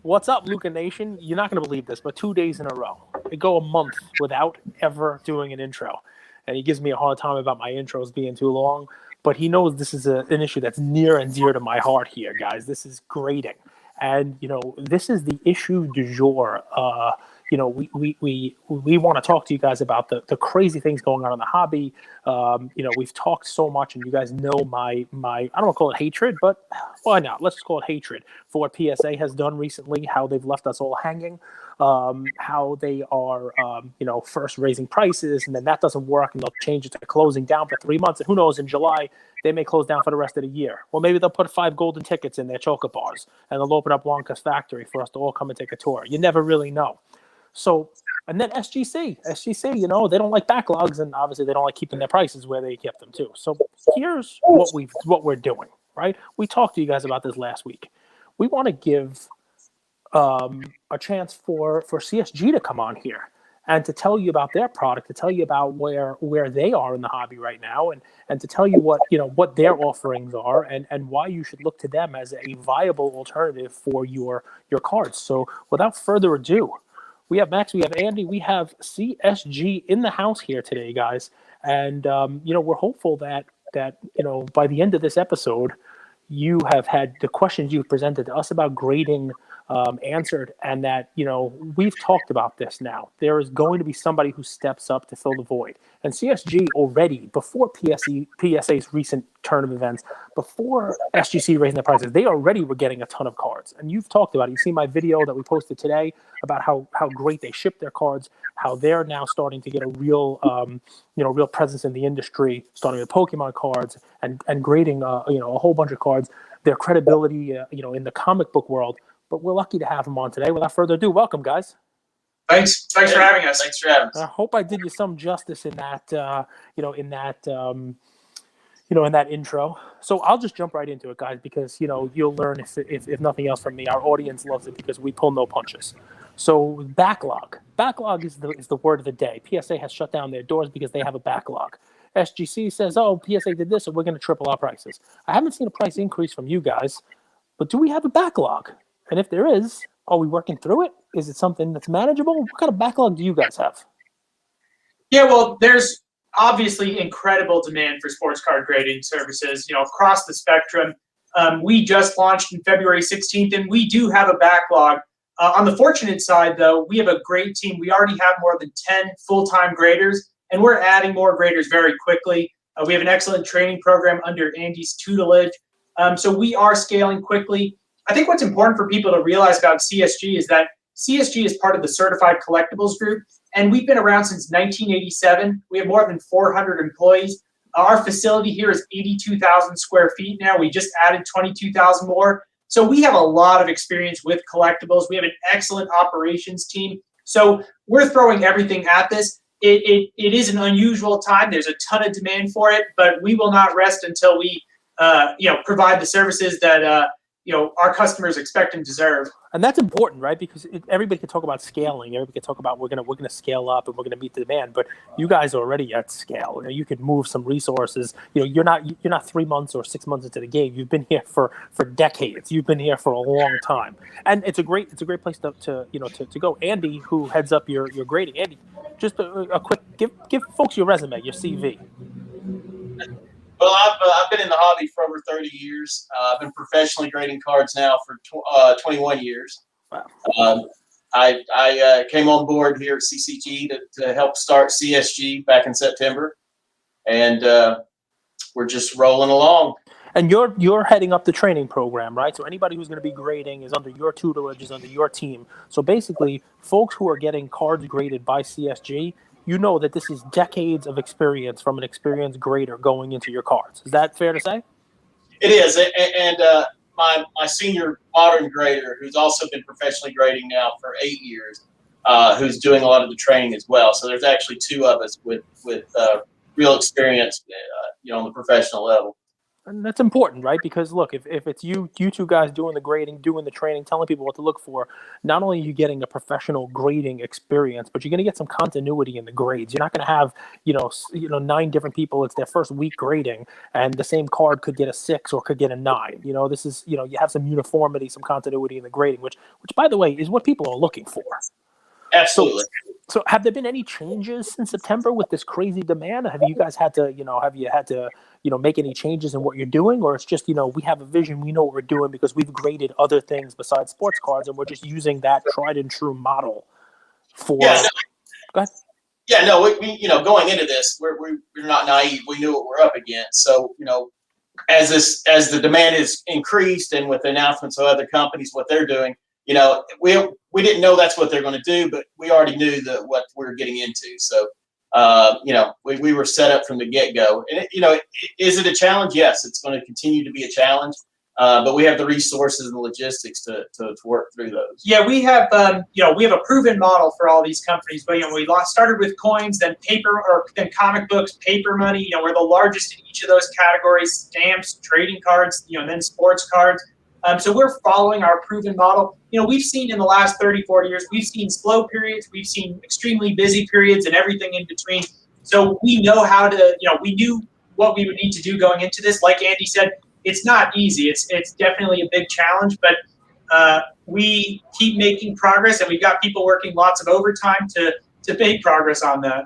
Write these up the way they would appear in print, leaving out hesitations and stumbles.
What's up, Luka Nation? You're not going to believe this, but 2 days in a row. I go a month without ever doing an intro. And he gives me a hard time about my intros being too long. But he knows this is an issue that's near and dear to my heart here, guys. This is grading. And, this is the issue du jour. We want to talk to you guys about the crazy things going on in the hobby. We've talked so much, and you guys know my I don't want to call it hatred, but why not? Let's just call it hatred for what PSA has done recently, how they've left us all hanging, how they are, first raising prices, and then that doesn't work, and they'll change it to closing down for 3 months, and who knows, in July, they may close down for the rest of the year. Well, maybe they'll put 5 golden tickets in their chocolate bars, and they'll open up Wonka's factory for us to all come and take a tour. You never really know. So, and then SGC, they don't like backlogs, and obviously they don't like keeping their prices where they kept them too. So here's what we're doing, right? We talked to you guys about this last week. We want to give a chance for CSG to come on here and to tell you about their product, to tell you about where they are in the hobby right now, and to tell you what their offerings are, and why you should look to them as a viable alternative for your cards. So without further ado, we have Max, we have Andy, we have CSG in the house here today, guys. And, we're hopeful that by the end of this episode, you have had the questions you've presented to us about grading answered, and that, we've talked about this now. There is going to be somebody who steps up to fill the void. And CSG already, before PSA's recent turn of events, before SGC raising the prices, they already were getting a ton of cards. And you've talked about it. You've seen my video that we posted today about how great they ship their cards, how they're now starting to get a real presence in the industry, starting with Pokemon cards and grading a whole bunch of cards, their credibility in the comic book world. But we're lucky to have them on today. Without further ado, welcome, guys. Thanks for having us. Thanks for having us. I hope I did you some justice in that, in that intro. So I'll just jump right into it, guys, because you'll learn if nothing else from me. Our audience loves it because we pull no punches. So backlog is the word of the day. PSA has shut down their doors because they have a backlog. SGC says, "Oh, PSA did this, so we're going to triple our prices." I haven't seen a price increase from you guys, but do we have a backlog? And if there is, are we working through it? Is it something that's manageable? What kind of backlog do you guys have? Yeah, well, there's obviously incredible demand for sports card grading services, across the spectrum. We just launched in February 16th, and we do have a backlog. On the fortunate side, though, we have a great team. We already have more than 10 full-time graders, and we're adding more graders very quickly. We have an excellent training program under Andy's tutelage. So we are scaling quickly. I think what's important for people to realize about CSG is that CSG is part of the Certified Collectibles Group, and we've been around since 1987. We have more than 400 employees. Our facility here is 82,000 square feet now. We just added 22,000 more. So we have a lot of experience with collectibles. We have an excellent operations team. So we're throwing everything at this. It is an unusual time. There's a ton of demand for it, but we will not rest until we provide the services that our customers expect and deserve. And that's important, right? Because everybody can talk about scaling. Everybody can talk about we're gonna scale up and we're gonna meet the demand. But you guys are already at scale. You can move some resources. You're not 3 months or 6 months into the game. You've been here for decades. You've been here for a long time, and it's a great place to go. Andy, who heads up your grading. Andy, just a quick give folks your resume, your CV. Well, I've been in the hobby for over 30 years. I've been professionally grading cards now for 21 years. Wow. I came on board here at CCG to help start CSG back in September, and we're just rolling along. And you're heading up the training program, right? So anybody who's going to be grading is under your tutelage, is under your team. So basically, folks who are getting cards graded by CSG, that this is decades of experience from an experienced grader going into your cards. Is that fair to say? It is. And my senior modern grader, who's also been professionally grading now for 8 years, who's doing a lot of the training as well. So there's actually 2 of us with real experience, on the professional level. And that's important, right? Because look, if it's you two guys doing the grading, doing the training, telling people what to look for, not only are you getting a professional grading experience, but you're going to get some continuity in the grades. You're not going to have, 9 different people. It's their first week grading, and the same card could get a 6 or could get a 9. This is, you have some uniformity, some continuity in the grading, which by the way, is what people are looking for. Absolutely. So have there been any changes since September with this crazy demand? Have you guys had to, make any changes in what you're doing, or it's just, we have a vision, we know what we're doing because we've graded other things besides sports cards, and we're just using that tried and true model for. Yeah, Go ahead. Yeah, no, we going into this, we're not naive. We knew what we're up against. So, as the demand is increased, and with the announcements of other companies, what they're doing, we didn't know that's what they're going to do, but we already knew what we were getting into. So, we were set up from the get-go. And, is it a challenge? Yes, it's going to continue to be a challenge. But we have the resources and the logistics to work through those. Yeah, we have we have a proven model for all these companies. But we started with coins, then then comic books, paper money. We're the largest in each of those categories: stamps, trading cards, then sports cards. So we're following our proven model. We've seen in the last 30, 40 years, we've seen slow periods, we've seen extremely busy periods, and everything in between. So we know how to, we knew what we would need to do going into this. Like Andy said, it's not easy. It's definitely a big challenge, but we keep making progress, and we've got people working lots of overtime to make progress on that.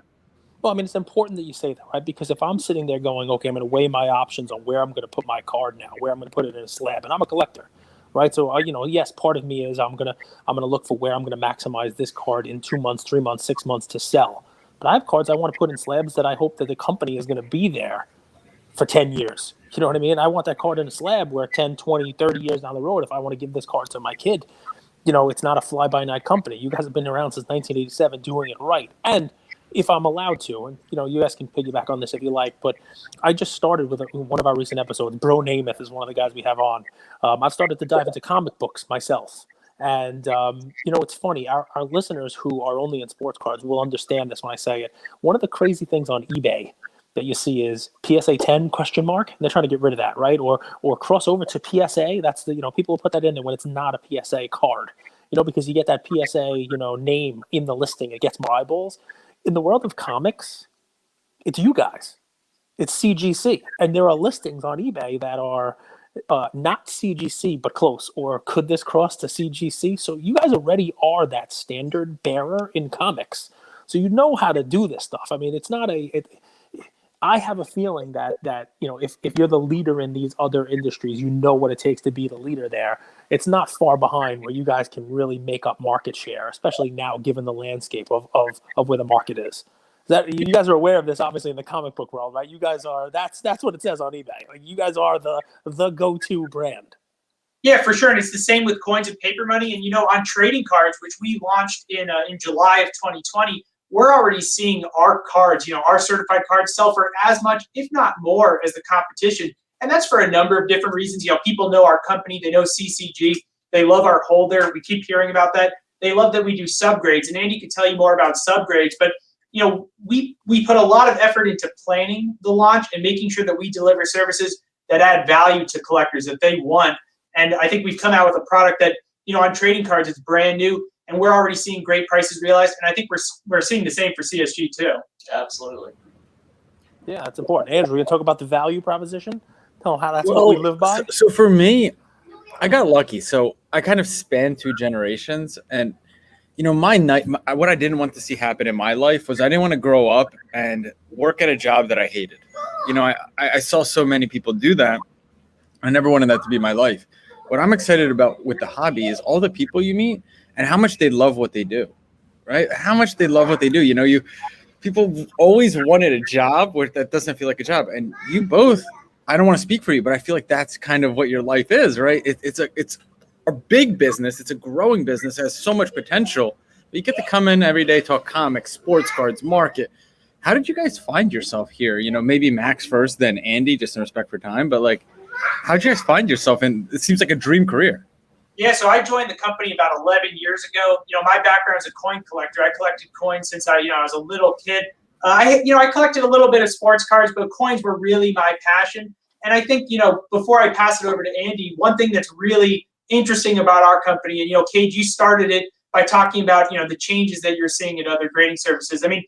Well, I mean, it's important that you say that, right? Because if I'm sitting there going, okay, I'm going to weigh my options on where I'm going to put my card now, where I'm going to put it in a slab, and I'm a collector, right? So, yes, part of me is I'm going to look for where I'm going to maximize this card in 2 months, 3 months, 6 months to sell. But I have cards I want to put in slabs that I hope that the company is going to be there for 10 years. You know what I mean? I want that card in a slab where 10, 20, 30 years down the road, if I want to give this card to my kid, it's not a fly-by-night company. You guys have been around since 1987 doing it right. And if I'm allowed to, and you guys can piggyback on this if you like, but I just started with one of our recent episodes. Bro Namath is one of the guys we have on. I've started to dive into comic books myself. And, it's funny. Our listeners who are only in sports cards will understand this when I say it. One of the crazy things on eBay that you see is PSA 10 ? And they're trying to get rid of that, right? Or cross over to PSA. That's the, people will put that in there when it's not a PSA card, because you get that PSA, name in the listing. It gets more eyeballs. In the world of comics, it's you guys. It's CGC. And there are listings on eBay that are not CGC, but close. Or could this cross to CGC? So you guys already are that standard bearer in comics. So you know how to do this stuff. I mean, it's not I have a feeling that if you're the leader in these other industries, you know what it takes to be the leader there. It's not far behind where you guys can really make up market share, especially now given the landscape of where the market is. That you guys are aware of this, obviously, in the comic book world, right? You guys are that's what it says on eBay. Like, you guys are the go-to brand. Yeah, for sure, and it's the same with coins and paper money. And on trading cards, which we launched in July of 2020. We're already seeing our cards, our certified cards sell for as much, if not more, as the competition. And that's for a number of different reasons. People know our company. They know CCG. They love our holder. We keep hearing about that. They love that we do subgrades. And Andy could tell you more about subgrades. But, we put a lot of effort into planning the launch and making sure that we deliver services that add value to collectors that they want. And I think we've come out with a product that, on trading cards, it's brand new. And we're already seeing great prices realized, and I think we're seeing the same for CSG too. Absolutely. Yeah, that's important. Andrew, you gonna talk about the value proposition? Tell them how that's what we live by. So for me, I got lucky. So I kind of spanned 2 generations, and what I didn't want to see happen in my life was I didn't want to grow up and work at a job that I hated. I saw so many people do that. I never wanted that to be my life. What I'm excited about with the hobby is all the people you meet and how much they love what they do, right? How much they love what they do. People always wanted a job where that doesn't feel like a job. And you both, I don't want to speak for you, but I feel like that's kind of what your life is, right? It's a big business. It's a growing business. It has so much potential. But you get to come in every day, talk comics, sports cards, market. How did you guys find yourself here? Maybe Max first, then Andy, just in respect for time. But how did you guys find yourself? And it seems like a dream career. Yeah, so I joined the company about 11 years ago. My background is a coin collector. I collected coins since I was a little kid. I collected a little bit of sports cards, but coins were really my passion. And I think, before I pass it over to Andy, one thing that's really interesting about our company, and, Cage, you started it by talking about, the changes that you're seeing in other grading services. I mean,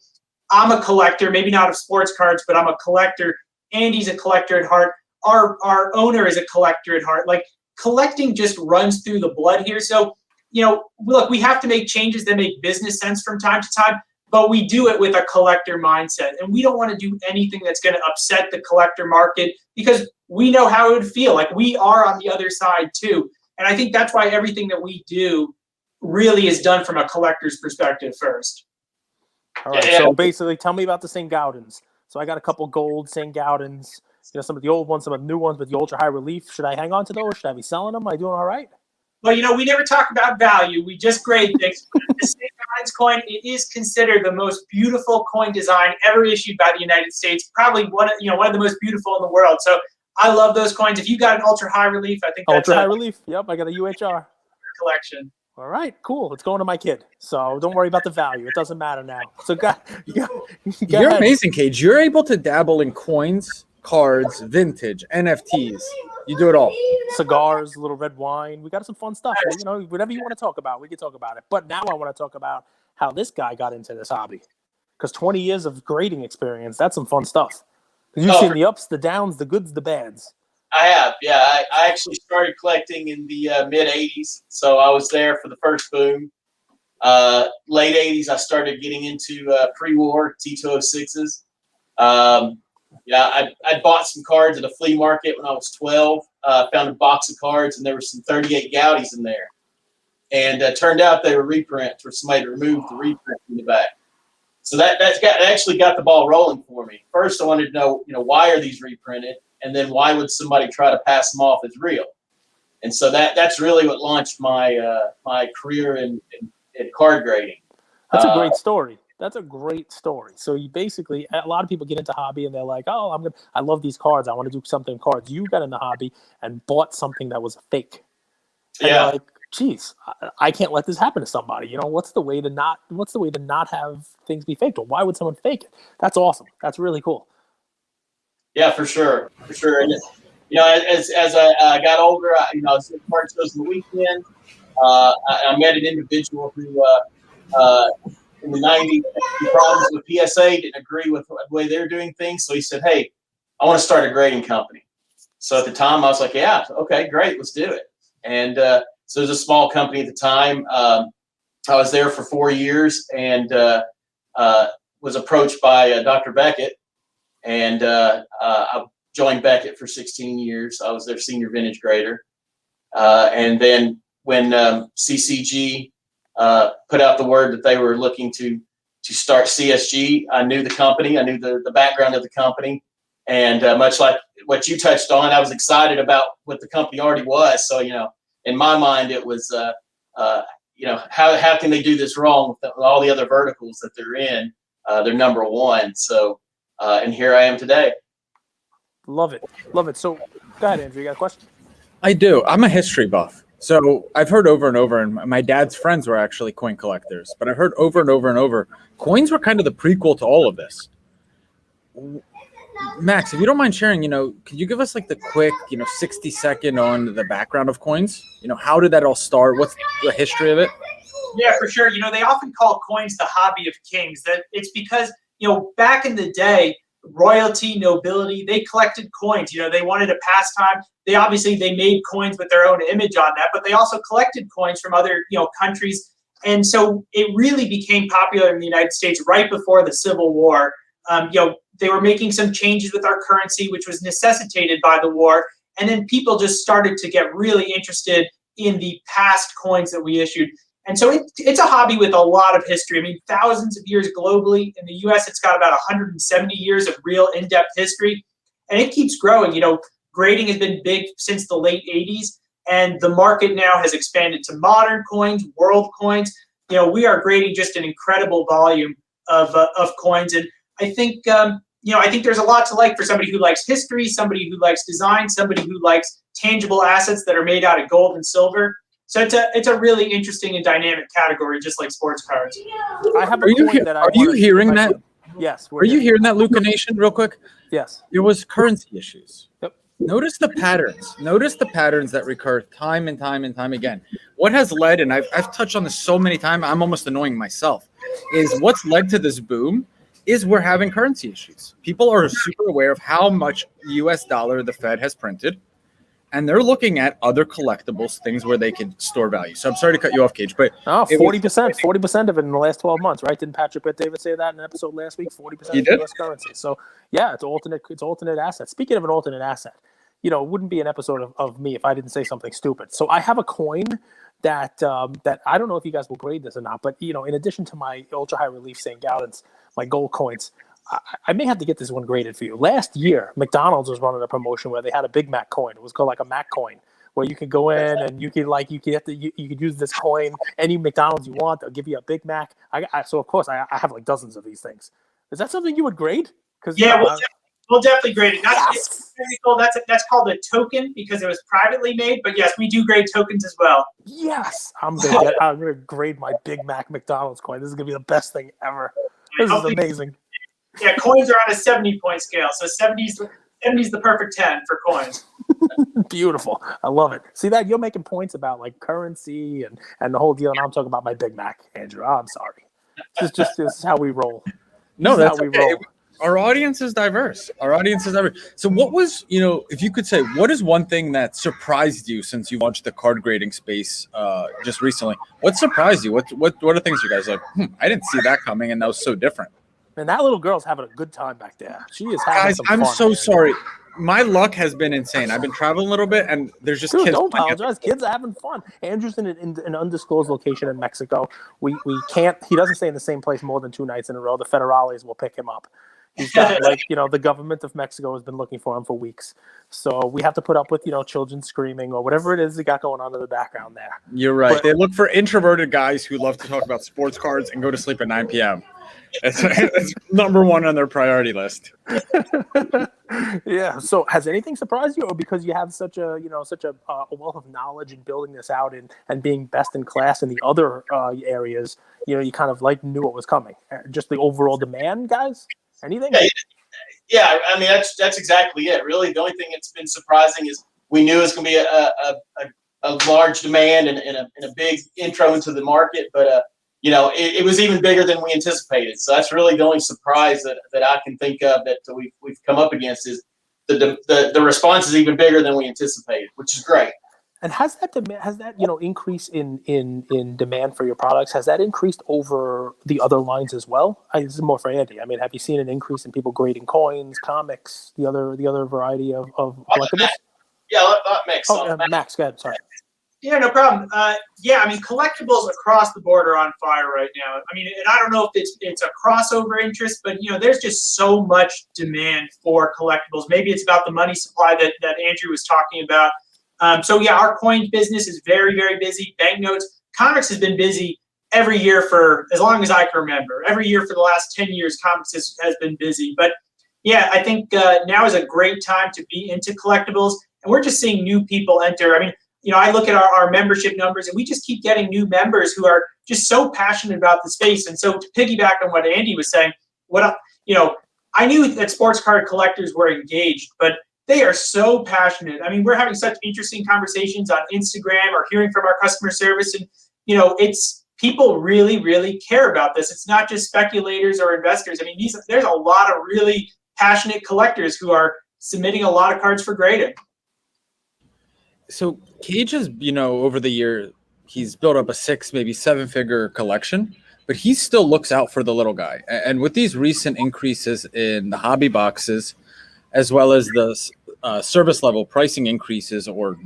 I'm a collector, maybe not of sports cards, but I'm a collector. Andy's a collector at heart. Our owner is a collector at heart. Like, collecting just runs through the blood here. So, look, we have to make changes that make business sense from time to time, but we do it with a collector mindset. And we don't want to do anything that's going to upset the collector market, because we know how it would feel. Like, we are on the other side too. And I think that's why everything that we do really is done from a collector's perspective first. All right. So basically, tell me about the St. Gaudens. So I got a couple gold St. Gaudens. Some of the old ones, some of the new ones with the ultra high relief. Should I hang on to those? Should I be selling them? Am I doing all right? Well, we never talk about value. We just grade things. The St. Gaudens coin, it is considered the most beautiful coin design ever issued by the United States. Probably one of the most beautiful in the world. So I love those coins. If you got an ultra high relief, I think that's ultra high relief. Yep, I got a UHR collection. All right, cool. It's going to my kid. So don't worry about the value. It doesn't matter now. So you're amazing, Cage. You're able to dabble in coins, cards, vintage, NFTs. You do it all. Cigars, a little red wine. We got some fun stuff. Whatever you want to talk about, we can talk about it. But now I want to talk about how this guy got into this hobby. Because 20 years of grading experience, that's some fun stuff. Because you've seen the ups, the downs, the goods, the bads. I have, yeah. I actually started collecting in the mid-'80s, so I was there for the first boom. Late 80s, I started getting into pre-war T206s. I bought some cards at a flea market when I was 12. Found a box of cards, and there were some 38 Gaudies in there. And turned out they were reprints, or somebody removed the reprint from the back. So that actually got the ball rolling for me. First, I wanted to know, why are these reprinted? And then why would somebody try to pass them off as real? And so that's really what launched my my career in card grading. That's a great story. That's a great story. So you basically, a lot of people get into hobby and they're like, oh, I love these cards. I want to do something in cards. You got in the hobby and bought something that was a fake. And you're like, geez, I can't let this happen to somebody. What's the way to not have things be faked? Or why would someone fake it? That's awesome. That's really cool. Yeah, for sure. And as I got older, I was at card shows on the weekend. I met an individual who in the 90s had problems with PSA, didn't agree with the way they're doing things. So he said, hey, I want to start a grading company. So at the time, I was like, yeah, okay, great, let's do it. And so it was a small company at the time. I was there for 4 years and was approached by Dr. Beckett. And I joined Beckett for 16 years. I was their senior vintage grader. And then when CCG put out the word that they were looking to start CSG, I knew the company. I knew the background of the company. And much like what you touched on, I was excited about what the company already was. So, in my mind, it was, how can they do this wrong with all the other verticals that they're in? They're number one. So, and here I am today. Love it. So go ahead, Andrew. You got a question? I do. I'm a history buff. So I've heard over and over, and my dad's friends were actually coin collectors, but I've heard over and over and over, coins were kind of the prequel to all of this. Max, if you don't mind sharing, could you give us like the quick, 60-second on the background of coins? How did that all start? What's the history of it? Yeah, for sure. They often call coins the hobby of kings. That it's because, back in the day, royalty, nobility, they collected coins. They wanted a pastime. They made coins with their own image on that, but they also collected coins from other, countries. And so it really became popular in the United States right before the Civil War. They were making some changes with our currency, which was necessitated by the war. And then people just started to get really interested in the past coins that we issued. And so it's a hobby with a lot of history. I mean, thousands of years globally. In the U.S., it's got about 170 years of real in-depth history. And it keeps growing. Grading has been big since the late 80s. And the market now has expanded to modern coins, world coins. We are grading just an incredible volume of coins. And I think, I think there's a lot to like for somebody who likes history, somebody who likes design, somebody who likes tangible assets that are made out of gold and silver. So it's a really interesting and dynamic category, just like sports cards. I have a point that are you hearing that? Yes. Are you hearing that, Luka Nation, real quick? Yes. There was currency issues. Yep. Notice the patterns. Notice the patterns that recur time and time and time again. What has led, and I've touched on this so many times, I'm almost annoying myself, is what's led to this boom is we're having currency issues. People are super aware of how much US dollar the Fed has printed, and they're looking at other collectibles, things where they can store value. So I'm sorry to cut you off, Cage, but 40% of it in the last 12 months, right? Didn't Patrick Bet-David say that in an episode last week? 40% of US currency. So yeah, it's alternate asset. Speaking of an alternate asset, it wouldn't be an episode of me if I didn't say something stupid. So I have a coin that that I don't know if you guys will grade this or not, but in addition to my ultra high relief St. Gaudens, my gold coins, I may have to get this one graded for you. Last year, McDonald's was running a promotion where they had a Big Mac coin. It was called like a Mac coin, where you could go in and you could use this coin any McDonald's you want. They'll give you a Big Mac. So of course I have like dozens of these things. Is that something you would grade? We'll definitely grade it. Yes. It's very cool. That's called a token because it was privately made. But yes, we do grade tokens as well. Yes, I'm gonna grade my Big Mac McDonald's coin. This is gonna be the best thing ever. This is amazing. Yeah, coins are on a 70-point scale, so 70's the perfect 10 for coins. Beautiful. I love it. See that you're making points about like currency and the whole deal, and I'm talking about my Big Mac, Andrew. I'm sorry. This is how we roll. No, that's how we okay. roll. Our audience is diverse. So what was, if you could say, what is one thing that surprised you since you launched the card grading space just recently? What surprised you? What are things you guys like, I didn't see that coming, and that was so different? And that little girl's having a good time back there. She is having some fun. I'm so sorry. My luck has been insane. I've been traveling a little bit, and there's just kids. Don't apologize. Kids are having fun. Andrew's in an undisclosed location in Mexico. We can't. He doesn't stay in the same place more than 2 nights in a row. The federales will pick him up. He's got the government of Mexico has been looking for him for weeks. So we have to put up with children screaming or whatever it is they got going on in the background there. You're right. But they look for introverted guys who love to talk about sports cards and go to sleep at 9 p.m. It's number one on their priority list. Yeah. So has anything surprised you, or because you have such a wealth of knowledge in building this out and being best in class in the other areas, you kind of knew what was coming? Just the overall demand, guys? Anything? Yeah. I mean, that's exactly it. Really, the only thing that's been surprising is we knew it's going to be a large demand and a big intro into the market, but it was even bigger than we anticipated. So that's really the only surprise that I can think of that we've come up against is the response is even bigger than we anticipated, which is great. And has that increase in demand for your products, has that increased over the other lines as well? This is more for Andy. I mean, have you seen an increase in people grading coins, comics, the other variety of collectibles? Max. Max, go ahead. Sorry. Yeah, no problem. Collectibles across the board are on fire right now. I mean, and I don't know if it's a crossover interest, but there's just so much demand for collectibles. Maybe it's about the money supply that Andrew was talking about. Our coin business is very, very busy. Banknotes, comics has been busy every year for as long as I can remember. Every year for the last 10 years, comics has been busy. But yeah, I think now is a great time to be into collectibles, and we're just seeing new people enter. I mean, I look at our membership numbers, and we just keep getting new members who are just so passionate about the space. And so to piggyback on what Andy was saying, I knew that sports card collectors were engaged, but they are so passionate. I mean, we're having such interesting conversations on Instagram or hearing from our customer service. And, it's people really, really care about this. It's not just speculators or investors. I mean, there's a lot of really passionate collectors who are submitting a lot of cards for grading. So Cage has, over the year, he's built up a 6, maybe 7-figure collection, but he still looks out for the little guy. And with these recent increases in the hobby boxes, as well as the service level pricing increases or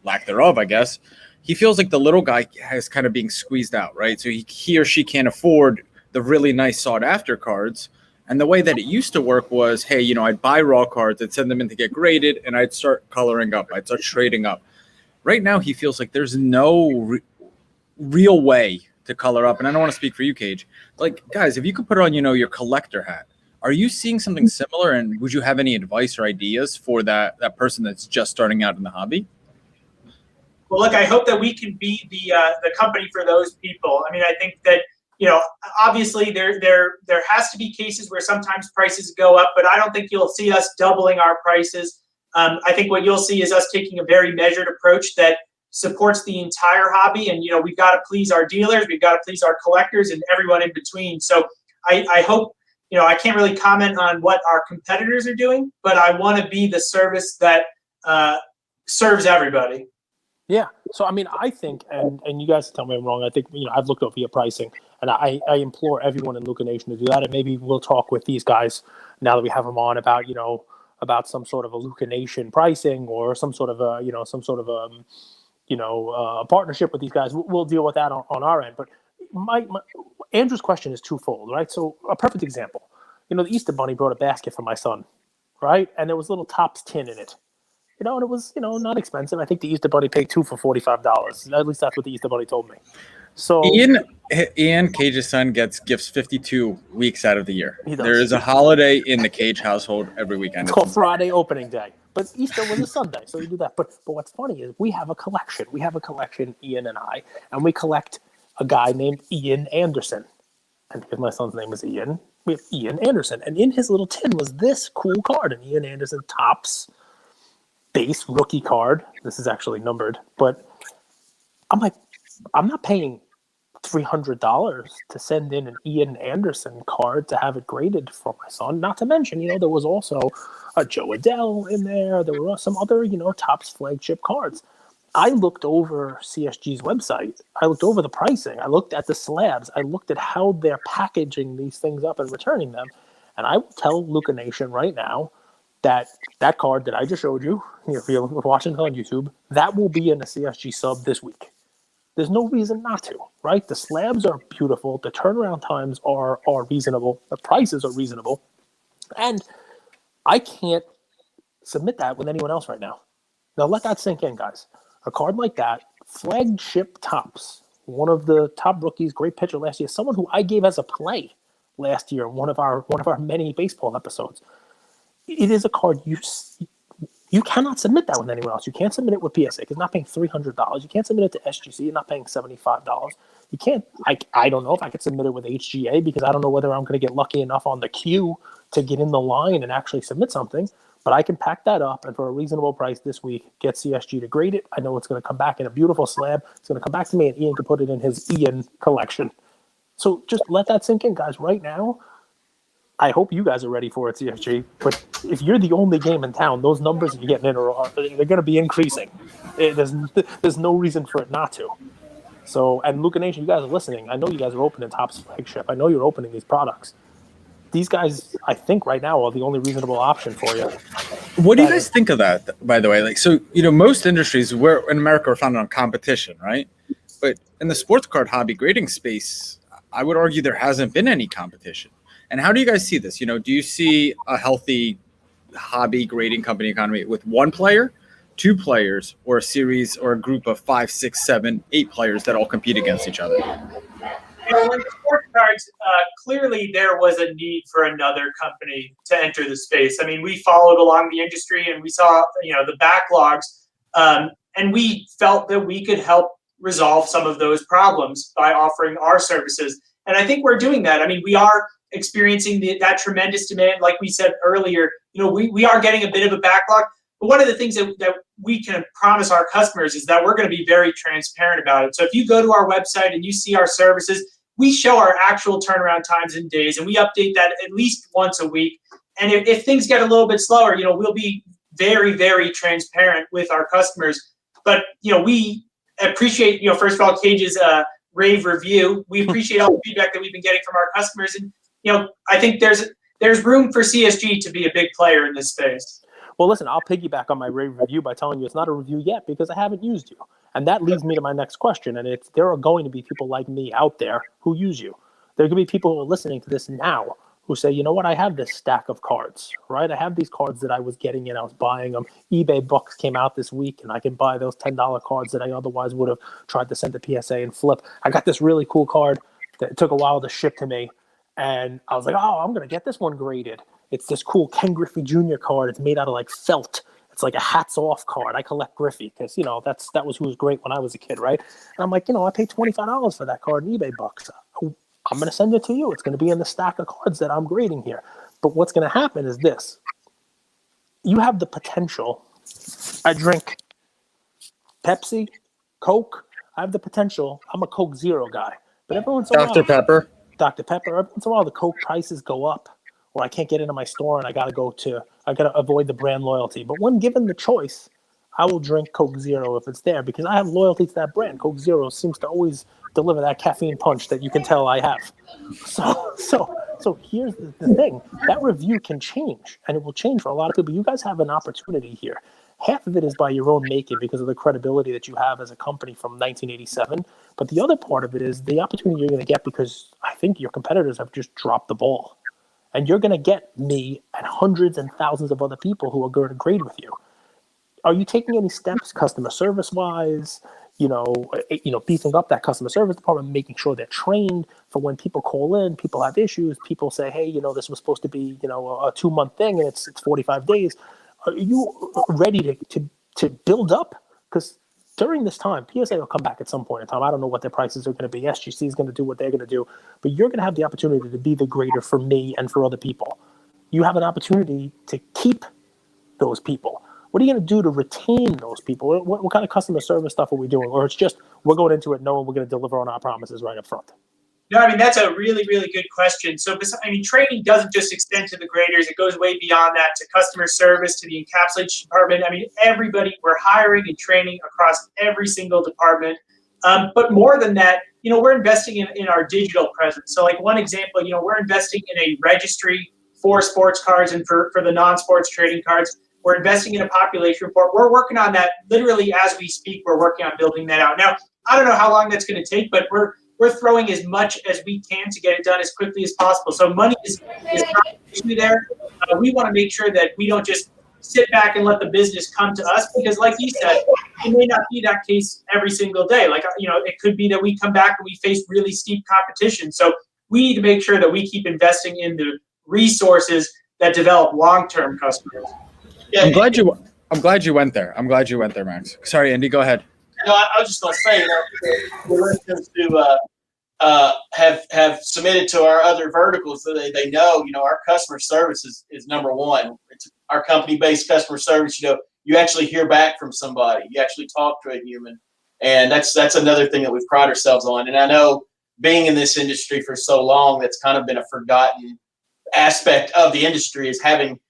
lack thereof, I guess, he feels like the little guy is kind of being squeezed out, right? So he or she can't afford the really nice sought after cards. And the way that it used to work was, hey, I'd buy raw cards, I'd send them in to get graded, and I'd start coloring up. I'd start trading up. Right now, he feels like there's no real way to color up. And I don't want to speak for you, Cage. Like, guys, if you could put on, your collector hat, are you seeing something similar? And would you have any advice or ideas for that person that's just starting out in the hobby? Well, look, I hope that we can be the company for those people. I mean, I think that, obviously there has to be cases where sometimes prices go up, but I don't think you'll see us doubling our prices. I think what you'll see is us taking a very measured approach that supports the entire hobby. And, we've got to please our dealers, we've got to please our collectors and everyone in between. So I hope, I can't really comment on what our competitors are doing, but I want to be the service that serves everybody. Yeah. So, I mean, I think, and you guys tell me I'm wrong, I think, I've looked over your pricing, and I implore everyone in Luka Nation to do that. And maybe we'll talk with these guys now that we have them on about, about some sort of a Luka Nation pricing or some sort of a, a partnership with these guys. We'll deal with that on our end. But my Andrew's question is twofold, right? So a perfect example, the Easter Bunny brought a basket for my son, right? And there was little Topps tin in it. And it was, not expensive. I think the Easter Bunny paid 2 for $45. At least that's what the Easter Bunny told me. So Ian Cage's son gets gifts 52 weeks out of the year. He does. There is a holiday in the Cage household every weekend. It's called Friday opening day. But Easter was a Sunday, so you do that. But what's funny is we have a collection. We have a collection, Ian and I, and we collect a guy named Ian Anderson. And because my son's name is Ian, we have Ian Anderson. And in his little tin was this cool card, an Ian Anderson Topps base rookie card. This is actually numbered, but I'm like, I'm not paying $300 to send in an Ian Anderson card to have it graded for my son. Not to mention, there was also a Joe Adele in there. There were some other, Topps flagship cards. I looked over CSG's website. I looked over the pricing. I looked at the slabs. I looked at how they're packaging these things up and returning them. And I will tell Luka Nation right now that card that I just showed you, if you're watching on YouTube, that will be in a CSG sub this week. There's no reason not to, right? The slabs are beautiful. The turnaround times are reasonable. The prices are reasonable. And I can't submit that with anyone else right now. Now let that sink in, guys. A card like that, flagship Topps, one of the top rookies, great pitcher last year, someone who I gave as a play last year, one of our many baseball episodes. It is a card you cannot submit that with anyone else. You can't submit it with PSA because you're not paying $300. You can't submit it to SGC. You're not paying $75. You can't. I don't know if I could submit it with HGA because I don't know whether I'm going to get lucky enough on the queue to get in the line and actually submit something. But I can pack that up and for a reasonable price this week, get CSG to grade it. I know it's going to come back in a beautiful slab. It's going to come back to me and Ian can put it in his Ian collection. So just let that sink in, guys. Right now, I hope you guys are ready for it, CSG. But if you're the only game in town, those numbers you're getting in they're going to be increasing. There's no reason for it not to. So, and Luka Nation, you guys are listening. I know you guys are opening Topps flagship. I know you're opening these products. These guys, I think right now, are the only reasonable option for you. What do you guys think of that, by the way? Like, so, most industries in America are founded on competition, right? But in the sports card hobby grading space, I would argue there hasn't been any competition. And how do you guys see this? Do you see a healthy hobby grading company economy with one player, two players, or a series or a group of 5, 6, 7, 8 players that all compete against each other? With sports cards, clearly there was a need for another company to enter the space. I mean, we followed along the industry and we saw, the backlogs, and we felt that we could help resolve some of those problems by offering our services. And I think we're doing that. I mean, we are experiencing that tremendous demand. Like we said earlier, we are getting a bit of a backlog. But one of the things that we can promise our customers is that we're going to be very transparent about it. So if you go to our website and you see our services, we show our actual turnaround times in days, and we update that at least once a week. And if things get a little bit slower, we'll be very, very transparent with our customers. But, we appreciate, first of all, Cage's rave review. We appreciate all the feedback that we've been getting from our customers. And, I think there's room for CSG to be a big player in this space. Well, listen, I'll piggyback on my rave review by telling you it's not a review yet because I haven't used you. And that leads me to my next question. And there are going to be people like me out there who use you. There are going to be people who are listening to this now who say, you know what, I have this stack of cards, right? I have these cards that I was getting in. I was buying them. eBay books came out this week, and I can buy those $10 cards that I otherwise would have tried to send to PSA and flip. I got this really cool card that took a while to ship to me. And I was like, oh, I'm going to get this one graded. It's this cool Ken Griffey Jr. card. It's made out of felt. It's like a hats off card. I collect Griffey because, that was who was great when I was a kid, right? And I'm like, I paid $25 for that card in eBay bucks. I'm going to send it to you. It's going to be in the stack of cards that I'm grading here. But what's going to happen is this. you have the potential. I drink Pepsi, Coke. I have the potential. I'm a Coke Zero guy. But every once in a while, Dr. Pepper. Dr. Pepper, every once in a while, the Coke prices go up, or I can't get into my store and I got to avoid the brand loyalty. But when given the choice, I will drink Coke Zero if it's there because I have loyalty to that brand. Coke Zero seems to always deliver that caffeine punch that you can tell I have. So here's the thing. That review can change, and it will change for a lot of people. You guys have an opportunity here. Half of it is by your own making because of the credibility that you have as a company from 1987. But the other part of it is the opportunity you're going to get because I think your competitors have just dropped the ball. And you're going to get me and hundreds and thousands of other people who are going to grade with you. Are you taking any steps customer service-wise, beefing up that customer service department, making sure they're trained for when people call in, people have issues, people say, hey, this was supposed to be, a 2-month thing and it's 45 days. Are you ready to build up? Because during this time, PSA will come back at some point in time. I don't know what their prices are going to be. SGC is going to do what they're going to do. But you're going to have the opportunity to be the grader for me and for other people. You have an opportunity to keep those people. What are you going to do to retain those people? What kind of customer service stuff are we doing? Or it's just we're going into it knowing we're going to deliver on our promises right up front? No, that's a really, really good question. So, training doesn't just extend to the graders. It goes way beyond that to customer service, to the encapsulation department. Everybody, we're hiring and training across every single department. But more than that, we're investing in our digital presence. So, like one example, we're investing in a registry for sports cards and for the non-sports trading cards. We're investing in a population report. We're working on that literally as we speak. We're working on building that out. Now, I don't know how long that's going to take, but we're throwing as much as we can to get it done as quickly as possible. So money is not an issue there. We want to make sure that we don't just sit back and let the business come to us because, like you said, it may not be that case every single day. It could be that we come back and we face really steep competition. So we need to make sure that we keep investing in the resources that develop long-term customers. Yeah, I'm glad you went there. Max. Sorry, Andy, go ahead. No, I was just going to say, the listeners to have submitted to our other verticals so they know, our customer service is number one. It's our company-based customer service. You actually hear back from somebody. You actually talk to a human, and that's another thing that we pride ourselves on. And I know being in this industry for so long, that's kind of been a forgotten aspect of the industry is having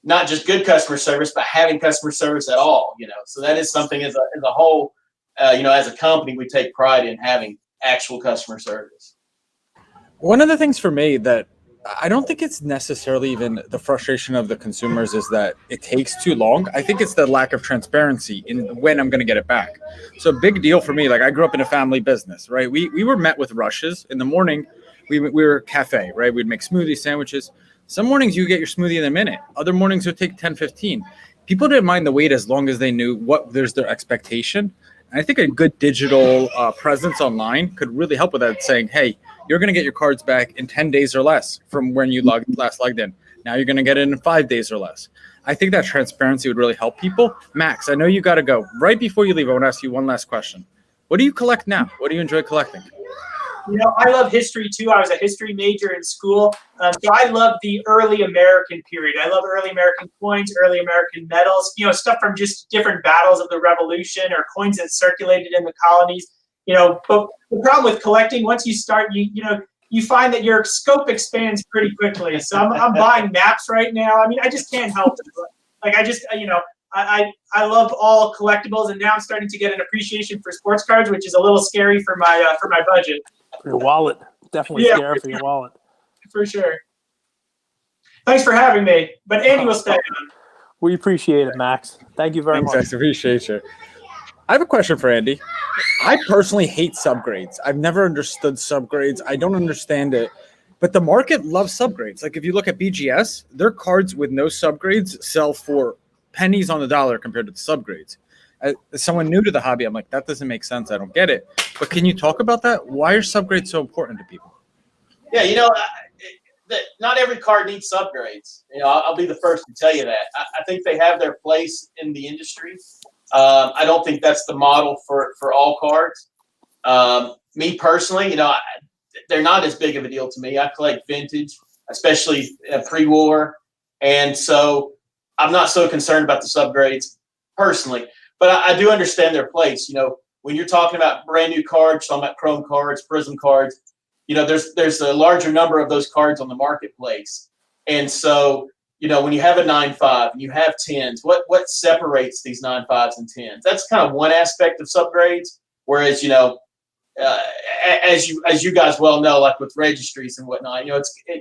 not just good customer service, but having customer service at all. So that is something as a whole. As a company, we take pride in having actual customer service. One of the things for me that I don't think it's necessarily even the frustration of the consumers is that it takes too long. I think it's the lack of transparency in when I'm going to get it back. So big deal for me. Like I grew up in a family business, right? We were met with rushes in the morning. We were a cafe, right? We'd make smoothie sandwiches. Some mornings you get your smoothie in a minute. Other mornings it would take 10, 15. People didn't mind the wait as long as they knew what there's their expectation. And I think a good digital presence online could really help with that, saying, hey, you're going to get your cards back in 10 days or less from when you last logged in. Now you're going to get it in 5 days or less. I think that transparency would really help people. Max, I know you got to go. Right before you leave, I want to ask you one last question. What do you collect now? What do you enjoy collecting? I love history too. I was a history major in school. So I love the early American period. I love early American coins, early American medals, stuff from just different battles of the Revolution or coins that circulated in the colonies. But the problem with collecting, once you start, you find that your scope expands pretty quickly. So I'm buying maps right now. I just can't help it. I love all collectibles, and now I'm starting to get an appreciation for sports cards, which is a little scary for my budget. For your wallet. Definitely scary for your wallet. For sure. Thanks for having me. But Andy will stay on. We appreciate it, Max. Thank you very much. Thanks, I appreciate you. I have a question for Andy. I personally hate subgrades. I've never understood subgrades. I don't understand it. But the market loves subgrades. Like if you look at BGS, their cards with no subgrades sell for pennies on the dollar compared to the subgrades. As someone new to the hobby, I'm like, that doesn't make sense. I don't get it. But can you talk about that? Why are subgrades so important to people? Yeah, not every card needs subgrades. I'll be the first to tell you that. I think they have their place in the industry. I don't think that's the model for all cards. Me personally, they're not as big of a deal to me. I collect vintage, especially pre-war. And so I'm not so concerned about the subgrades personally, but I do understand their place. When you're talking about brand new cards, talking about chrome cards, prism cards, there's a larger number of those cards on the marketplace. And so, when you have a 9.5 and you have 10s, what separates these 9.5s and 10s? That's kind of one aspect of subgrades. Whereas, as you guys well know, like with registries and whatnot,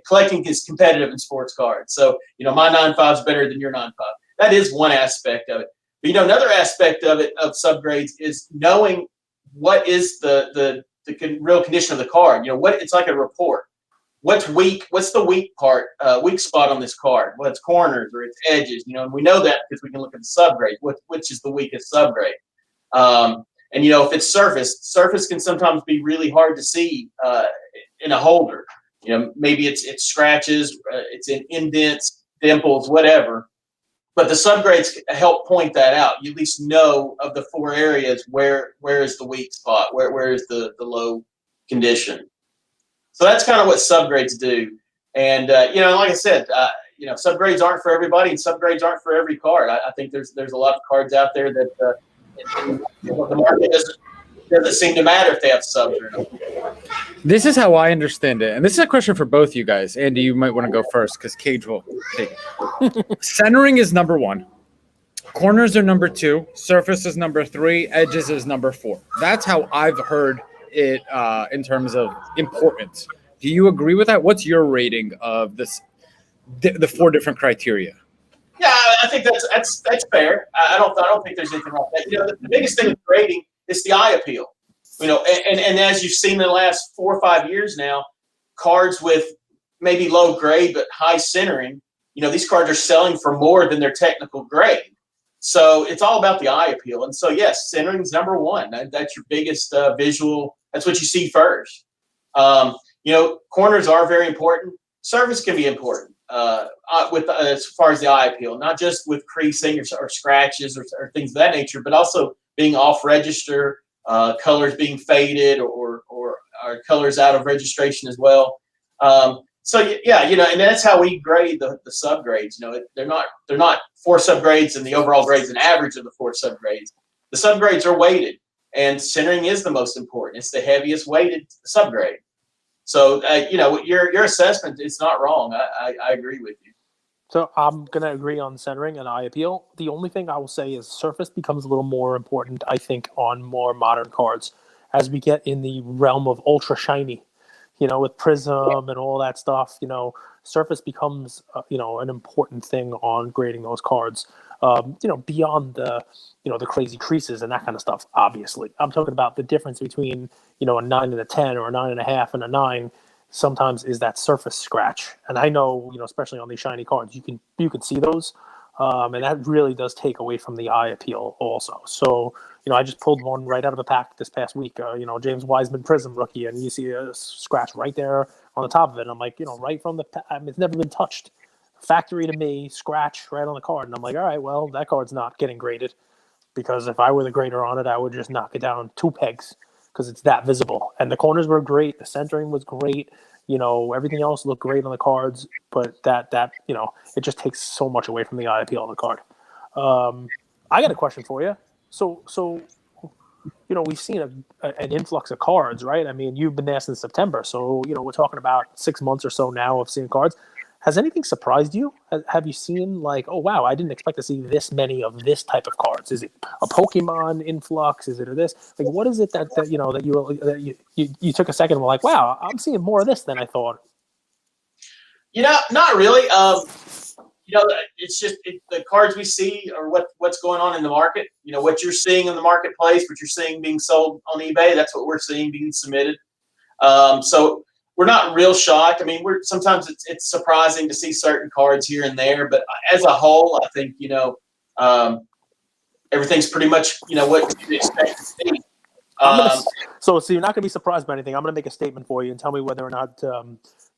collecting is competitive in sports cards. So, my 9.5 is better than your 9.5. That is one aspect of it. But, another aspect of it, of subgrades, is knowing what is the real condition of the card. It's like a report. What's weak? What's the weak part, weak spot on this card? Well, it's corners or it's edges, and we know that because we can look at the subgrade, which is the weakest subgrade. And, if it's surface can sometimes be really hard to see in a holder. Maybe it's scratches, it's in indents, dimples, whatever. But the subgrades help point that out. You at least know of the 4 areas where is the weak spot, where is the low condition. So that's kind of what subgrades do. And, like I said, subgrades aren't for everybody and subgrades aren't for every card. I think there's a lot of cards out there that the market doesn't seem to matter if they have subs or not. This is how I understand it. And this is a question for both you guys. Andy, you might want to go first because Cage will take it. Centering is number 1. Corners are number 2. Surface is number 3. Edges is number 4. That's how I've heard it in terms of importance. Do you agree with that? What's your rating of this, the 4 different criteria? Yeah, I think that's fair. I don't think there's anything wrong with that. The biggest thing with grading is the eye appeal. And as you've seen in the last 4 or 5 years now, cards with maybe low grade but high centering, these cards are selling for more than their technical grade. So it's all about the eye appeal. And so yes, centering is number 1. That's your biggest visual. That's what you see first. Corners are very important. Surface can be important. With as far as the eye appeal, not just with creasing or scratches or things of that nature, but also being off register, colors being faded or colors out of registration as well. So yeah, and that's how we grade the subgrades. They're not 4 subgrades and the overall grade's an average of the 4 subgrades. The subgrades are weighted, and centering is the most important. It's the heaviest weighted subgrade. So, your assessment is not wrong. I agree with you. So I'm going to agree on centering and eye appeal. The only thing I will say is surface becomes a little more important, I think, on more modern cards as we get in the realm of ultra shiny, with prism and all that stuff. Surface becomes, an important thing on grading those cards. Beyond the crazy creases and that kind of stuff. Obviously, I'm talking about the difference between a 9 and a 10 or a 9.5 and a 9. Sometimes is that surface scratch, and I know especially on these shiny cards, you can see those, and that really does take away from the eye appeal also. So I just pulled one right out of a pack this past week. James Wiseman Prism rookie, and you see a scratch right there on the top of it. And I'm like, right from it's never been touched. Factory to me, scratch right on the card. And I'm like, all right, well, that card's not getting graded, because if I were the grader on it, I would just knock it down 2 pegs because it's that visible. And the corners were great. The centering was great. Everything else looked great on the cards, but that it just takes so much away from the eye appeal of the card. I got a question for you. So we've seen an influx of cards, right? I mean, you've been there since September. So, we're talking about 6 months or so now of seeing cards. Has anything surprised you? Have you seen like, oh wow, I didn't expect to see this many of this type of cards? Is it a Pokemon influx? Is it this? Like, what is it that you took a second and were like, wow, I'm seeing more of this than I thought? Not really. It's just the cards we see are what's going on in the market. What you're seeing in the marketplace, what you're seeing being sold on eBay, that's what we're seeing being submitted. So we're not real shocked. I mean, sometimes it's surprising to see certain cards here and there, but as a whole, I think everything's pretty much what you'd expect to see. So you're not going to be surprised by anything. I'm going to make a statement for you and tell me whether or not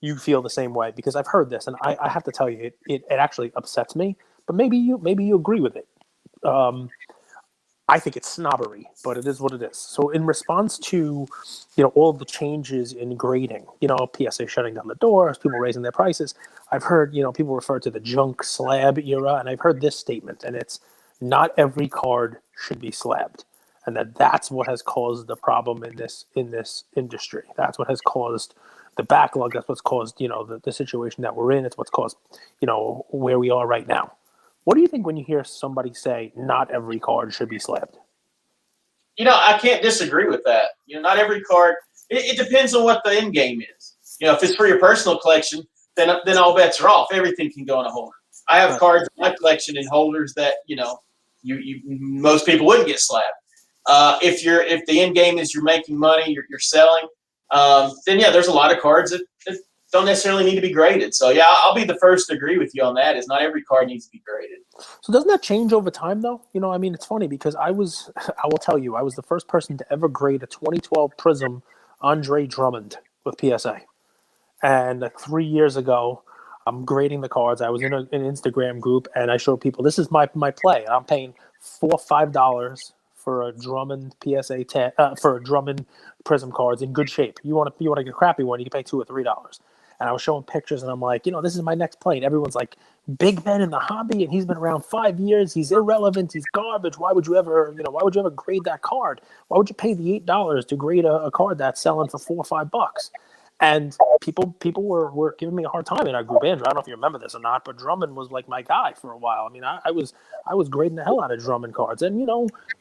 you feel the same way, because I've heard this and I have to tell you, it actually upsets me. But maybe you agree with it. I think it's snobbery, but it is what it is. So in response to, all the changes in grading, PSA shutting down the doors, people raising their prices, I've heard, people refer to the junk slab era, and I've heard this statement, and it's not every card should be slabbed. And that's what has caused the problem in this industry. That's what has caused the backlog. That's what's caused, the situation that we're in. It's what's caused, where we are right now. What do you think when you hear somebody say not every card should be slabbed? I can't disagree with that. Not every card. It depends on what the end game is. If it's for your personal collection, then all bets are off. Everything can go in a holder. I have cards in my collection in holders that you most people wouldn't get slabbed. If the end game is you're making money, you're selling, then there's a lot of cards that don't necessarily need to be graded. So I'll be the first to agree with you on that. Is not every card needs to be graded. So doesn't that change over time though? It's funny because I will tell you, I was the first person to ever grade a 2012 Prism Andre Drummond with PSA. And 3 years ago, I'm grading the cards. I was in an Instagram group and I showed people, this is my play. And I'm paying $4 or $5 for a Drummond PSA 10, for a Drummond Prism cards in good shape. You want to get a crappy one, you can pay $2 or $3. And I was showing pictures, and I'm like, this is my next play. And everyone's like, big Ben in the hobby, and he's been around 5 years. He's irrelevant. He's garbage. Why would you ever grade that card? Why would you pay the $8 to grade a card that's selling for $4 or $5? And people were giving me a hard time in our group. Andrew, I don't know if you remember this or not, but Drummond was like my guy for a while. I was grading the hell out of Drummond cards, and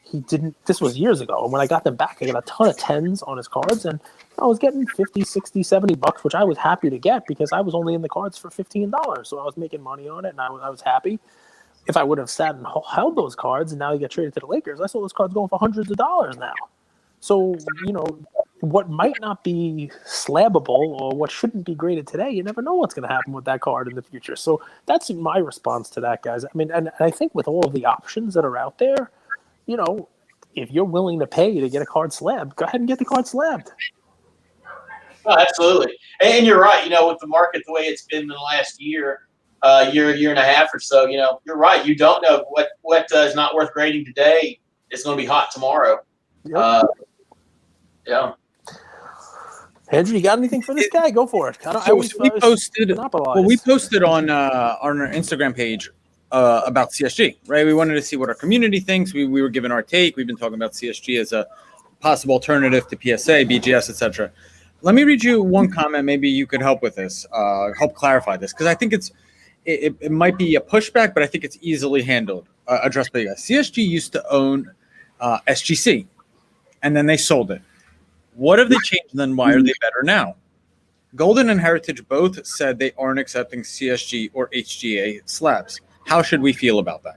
he didn't. This was years ago, and when I got them back, I got a ton of 10s on his cards, and I was getting $50, $60, $70, which I was happy to get because I was only in the cards for $15, so I was making money on it, and I was happy. If I would have sat and held those cards, and now you get traded to the Lakers, I saw those cards going for hundreds of dollars now. So what might not be slabbable or what shouldn't be graded today, you never know what's going to happen with that card in the future. So that's my response to that, guys. And I think with all of the options that are out there, if you're willing to pay to get a card slabbed, go ahead and get the card slabbed. Oh, absolutely. And you're right. With the market the way it's been in the last year and a half or so, you're right. You don't know what is not worth grading today is going to be hot tomorrow. Yep. Andrew, you got anything for this guy? Go for it. We posted on our Instagram page about CSG, right? We wanted to see what our community thinks. We were giving our take. We've been talking about CSG as a possible alternative to PSA, BGS, etc. Let me read you one comment. Maybe you could help with this, help clarify this, because I think it might be a pushback, but I think it's easily handled, addressed by you guys. CSG used to own SGC, and then they sold it. What have they changed, and then why are they better now? Golden and Heritage both said they aren't accepting CSG or HGA slabs. How should we feel about that?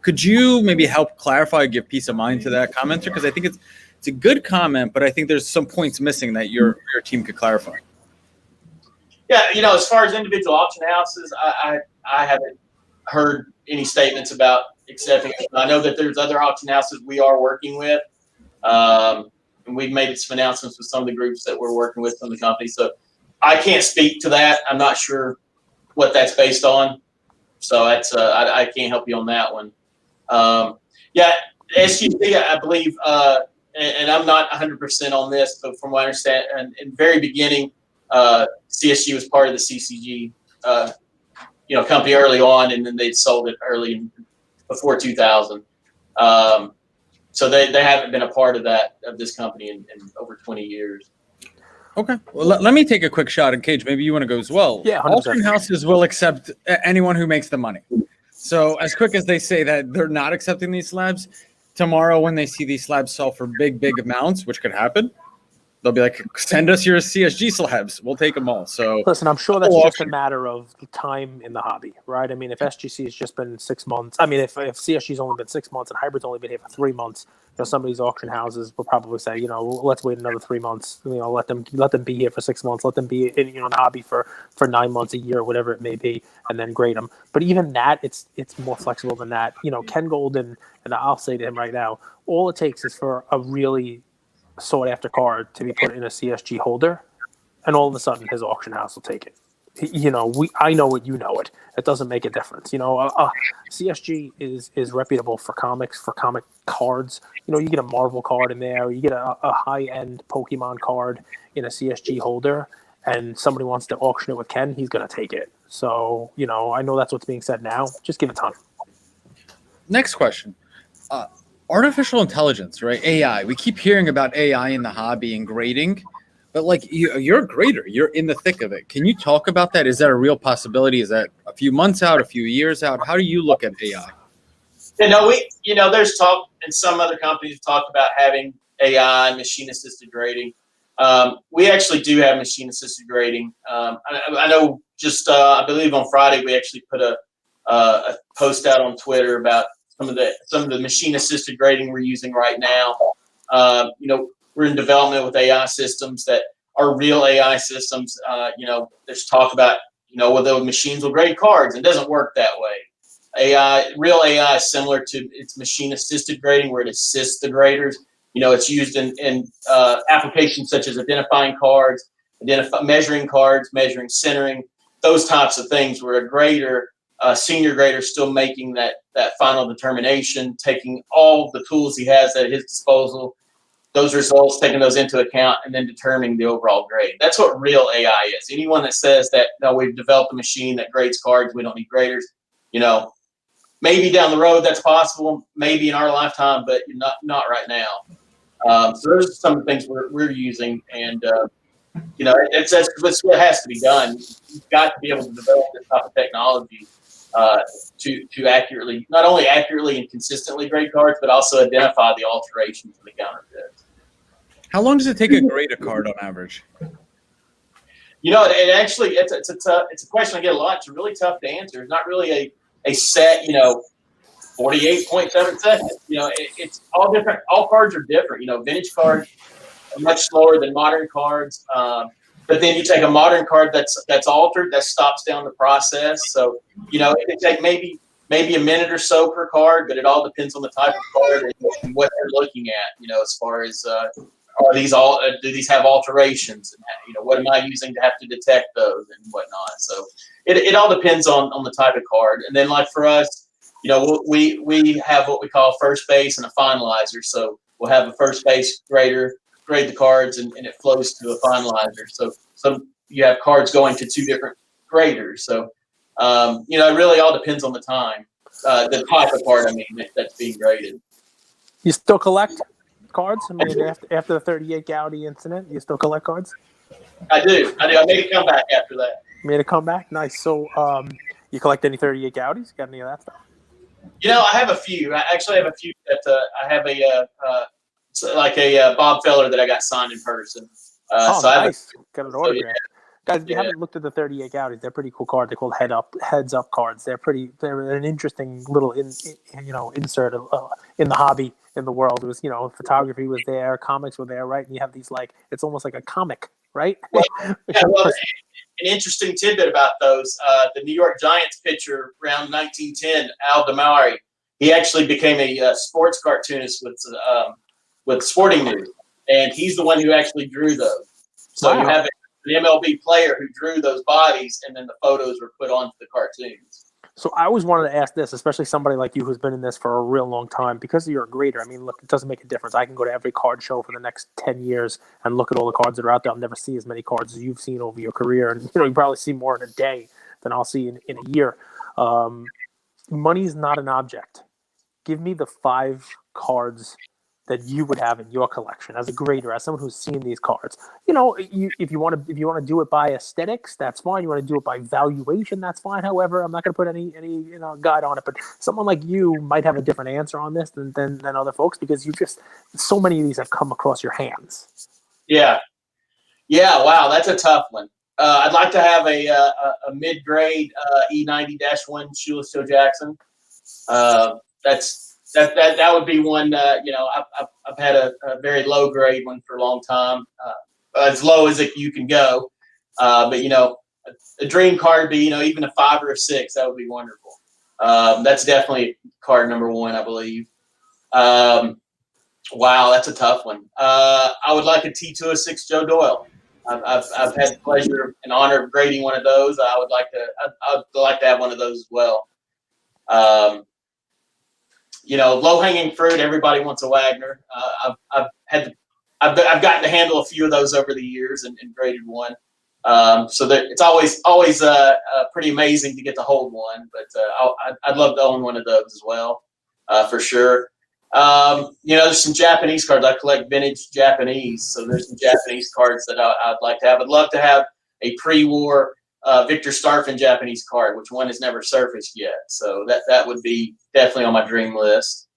Could you maybe help clarify, give peace of mind to that commenter? Because I think it's a good comment, but I think there's some points missing that your team could clarify. Yeah, as far as individual auction houses, I haven't heard any statements about accepting it. I know that there's other auction houses we are working with. And we've made some announcements with some of the groups that we're working with from the company. So I can't speak to that. I'm not sure what that's based on. So that's I can't help you on that one. SGC, I believe, and I'm not 100% on this, but from what I understand, and in the very beginning, CSG was part of the CCG, company early on, and then they'd sold it before 2000. So they haven't been a part of this company in over 20 years. Okay. Well, let me take a quick shot. And Cage, maybe you want to go as well. Yeah, 100%. Auction houses will accept anyone who makes the money. So as quick as they say that they're not accepting these slabs, tomorrow when they see these slabs sell for big amounts, which could happen, they'll be like, send us your CSG slabs. We'll take them all. So listen, I'm sure that's just a matter of time in the hobby, right? If SGC has just been 6 months, if CSG's only been 6 months and Hybrid's only been here for 3 months, some of these auction houses will probably say, let's wait another 3 months. Let them be here for 6 months. Let them be in the hobby for 9 months, a year, whatever it may be, and then grade them. But even that, it's more flexible than that. Ken Golden, and I'll say to him right now, all it takes is for a really sought after card to be put in a CSG holder, and all of a sudden his auction house will take it. I know it, you know it. It doesn't make a difference. CSG is reputable for comics, for comic cards. You get a Marvel card in there, you get a high-end Pokemon card in a CSG holder, and somebody wants to auction it with Ken, he's going to take it. So, I know that's what's being said now. Just give it time. Next question. Artificial intelligence, right? AI. We keep hearing about AI in the hobby and grading, but you're a grader. You're in the thick of it. Can you talk about that? Is that a real possibility? Is that a few months out, a few years out? How do you look at AI? There's talk, and some other companies have talked about having AI, machine-assisted grading. We actually do have machine-assisted grading. I know I believe on Friday we actually put a post out on Twitter about some of the machine-assisted grading we're using right now. We're in development with AI systems that are real AI systems. There's talk about, whether machines will grade cards. It doesn't work that way. Real AI is similar to its machine-assisted grading, where it assists the graders. It's used in applications such as identifying cards, measuring cards, measuring centering, those types of things, where a grader, senior grader, is still making that final determination, taking all the tools he has at his disposal, those results, taking those into account, and then determining the overall grade. That's what real AI is. Anyone that says that, no, we've developed a machine that grades cards, we don't need graders, maybe down the road that's possible, maybe in our lifetime, but not right now. So those are some of the things we're using, and that's what has to be done. You've got to be able to develop this type of technology to accurately, not only accurately and consistently grade cards, but also identify the alterations in the counterfeits. How long does it take to grade a card on average? It actually it's a question I get a lot. It's really tough to answer. It's not really a set 48.7 seconds. It's all different. All cards are different. Vintage cards are much slower than modern cards. But then you take a modern card that's altered, that stops down the process. So, it can take maybe a minute or so per card, but it all depends on the type of card and what they're looking at, as far as do these have alterations, and what am I using to have to detect those and whatnot. So it all depends on the type of card. And then, like for us, we have what we call first base and a finalizer. So we'll have a first base grader grade the cards, and it flows to a finalizer. So you have cards going to two different graders. So it really all depends on the time, the type of card that's being graded. You still collect cards? After the 38 Gaudy incident, you still collect cards? I do. I made a comeback after that. Made a comeback? Nice. So you collect any 38 Gaudis? Got any of that stuff? I have a few. I actually have a few that I have a Bob Feller that I got signed in person. Nice. Got an autograph. Guys, if you haven't looked at the 38 Gaudis, they're pretty cool cards. They're called heads up cards. They're an interesting little insert in the hobby, in the world. It was, photography was there, comics were there, right? And you have these it's almost like a comic, right? An interesting tidbit about those, the New York Giants pitcher around 1910, Al Damari, he actually became a sports cartoonist with Sporting News, and he's the one who actually drew those. So You have an MLB player who drew those bodies, and then the photos were put onto the cartoons. So I always wanted to ask this, especially somebody like you who's been in this for a real long time, because you're a grader. Look, it doesn't make a difference. I can go to every card show for the next 10 years and look at all the cards that are out there. I'll never see as many cards as you've seen over your career. And, you probably see more in a day than I'll see in a year. Money's not an object. Give me the 5 cards that you would have in your collection as a grader, as someone who's seen these cards. If you want to do it by aesthetics, that's fine. You want to do it by valuation, that's fine. However, I'm not going to put any guide on it. But someone like you might have a different answer on this than other folks, because so many of these have come across your hands. Yeah. Wow, that's a tough one. I'd like to have a mid-grade E90-1 Shoeless Joe Jackson. That would be one. I've had a very low grade one for a long time, as low as you can go. But a dream card would be even a 5 or a 6. That would be wonderful. That's definitely card number 1, I believe. Wow, that's a tough one. I would like a T206 Joe Doyle. I've had the pleasure and honor of grading one of those. I'd like to have one of those as well. Low hanging fruit. Everybody wants a Wagner. I've gotten to handle a few of those over the years and graded one. So that it's always pretty amazing to get to hold one. But I'd love to own one of those as well, for sure. There's some Japanese cards. I collect vintage Japanese, so there's some Japanese cards that I'd like to have. I'd love to have a pre-war Victor Starfin Japanese card, which one has never surfaced yet. So that would be definitely on my dream list.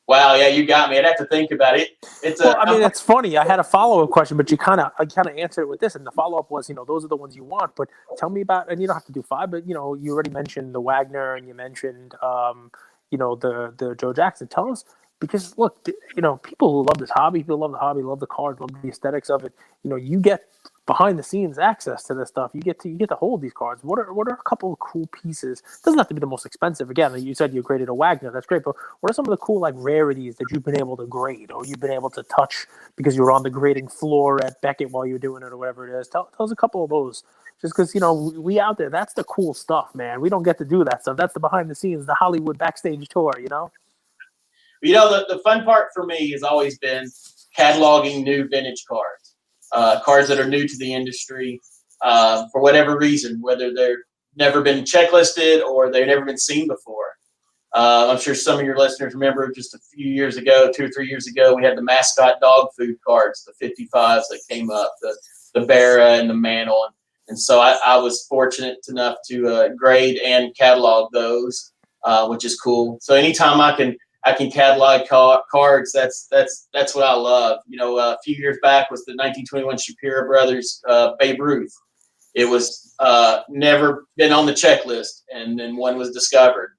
Wow, yeah, you got me. I'd have to think about it. It's funny. I had a follow-up question, but you kind of answered it with this, and the follow-up was, those are the ones you want. But tell me about, and you don't have to do 5, but you already mentioned the Wagner, and you mentioned, the Joe Jackson. Tell us, because look, people who love this hobby, people love the hobby, love the cards, love the aesthetics of it. You get behind the scenes access to this stuff. You get to hold these cards. What are a couple of cool pieces? It doesn't have to be the most expensive. Again, you said you graded a Wagner. That's great. But what are some of the cool rarities that you've been able to grade or you've been able to touch because you were on the grading floor at Beckett while you were doing it or whatever it is? Tell us a couple of those. Just because, we out there, that's the cool stuff, man. We don't get to do that stuff. That's the behind the scenes, the Hollywood backstage tour, The fun part for me has always been cataloging new vintage cards, cards that are new to the industry for whatever reason, whether they've never been checklisted or they've never been seen before. I'm sure some of your listeners remember just a few years ago, 2 or 3 years ago, we had the mascot dog food cards, the 55s that came up, the Barra and the Mantle. And so I was fortunate enough to grade and catalog those, which is cool. So anytime I can catalog cards, that's what I love. A few years back was the 1921 Shapiro Brothers Babe Ruth. It was never been on the checklist, and then one was discovered.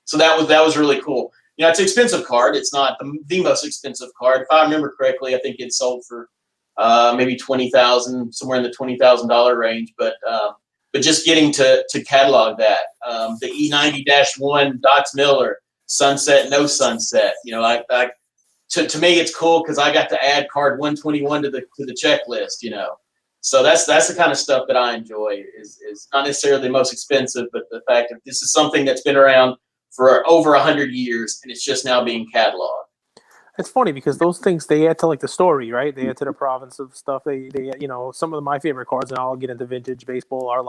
So that was really cool. It's an expensive card. It's not the most expensive card. If I remember correctly, I think it sold for maybe $20,000, somewhere in the $20,000 range. But just getting to catalog that, the E90-1 Dots Miller. Sunset, no sunset. To me, it's cool because I got to add card 121 to the checklist. So that's the kind of stuff that I enjoy. Is not necessarily the most expensive, but the fact that this is something that's been around for over 100 years and it's just now being cataloged. It's funny because those things, they add to the story, right? They add to the province of stuff. They some of my favorite cards, and I'll get into vintage baseball, are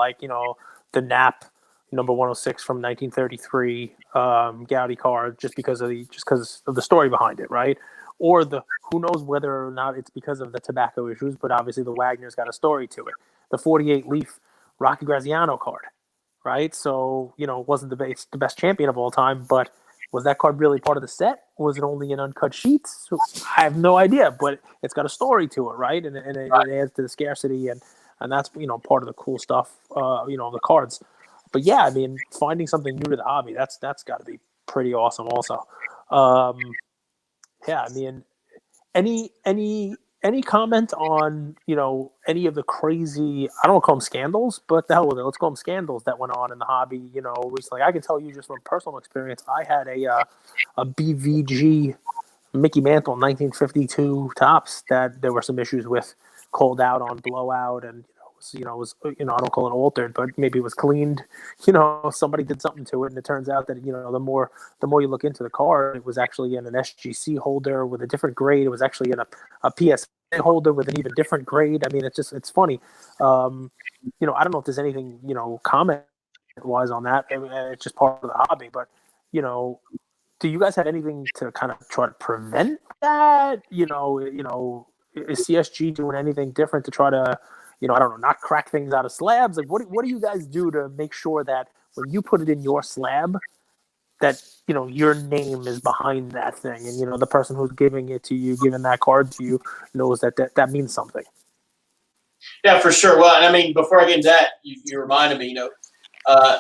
the Knapp number 106 from 1933 Gowdy card, just because of the story behind it, right? Or who knows whether or not it's because of the tobacco issues, but obviously the Wagner's got a story to it. The 48 leaf Rocky Graziano card, right? So it wasn't the best champion of all time, but was that card really part of the set? Was it only in uncut sheets? So I have no idea, but it's got a story to it, right? And it adds to the scarcity, and that's part of the cool stuff, the cards. But yeah, finding something new to the hobby, that's got to be pretty awesome also. Any comment on, any of the crazy, I don't want to call them scandals, but the hell with it, let's call them scandals that went on in the hobby, recently. I can tell you just from personal experience, I had a BVG Mickey Mantle 1952 tops that there were some issues with, called out on blowout, and I don't call it altered, but maybe it was cleaned. Somebody did something to it, and it turns out that the more you look into the card, it was actually in an SGC holder with a different grade. It was actually in a PSA holder with an even different grade. It's funny. I don't know if there's anything comment wise on that. It's just part of the hobby, but do you guys have anything to kind of try to prevent that? Is CSG doing anything different to try to I don't know, not crack things out of slabs? What do you guys do to make sure that when you put it in your slab, that, your name is behind that thing, and, the person who's giving it to you, giving that card to you, knows that means something? Yeah, for sure. Well, before I get into that, you reminded me,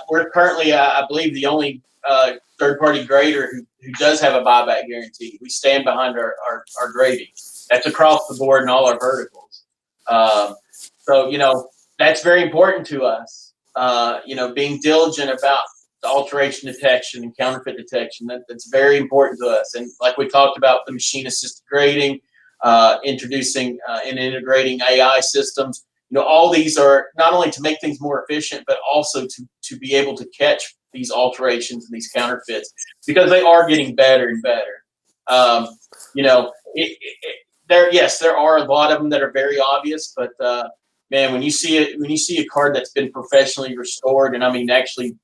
we're currently, I believe, the only third-party grader who does have a buyback guarantee. We stand behind our grading. That's across the board in all our verticals. So, that's very important to us, being diligent about the alteration detection and counterfeit detection. That's very important to us. And like we talked about, the machine assisted grading, introducing and integrating AI systems. All these are not only to make things more efficient, but also to be able to catch these alterations and these counterfeits, because they are getting better and better. There are a lot of them that are very obvious, but man, when you see a card that's been professionally restored, and I mean actually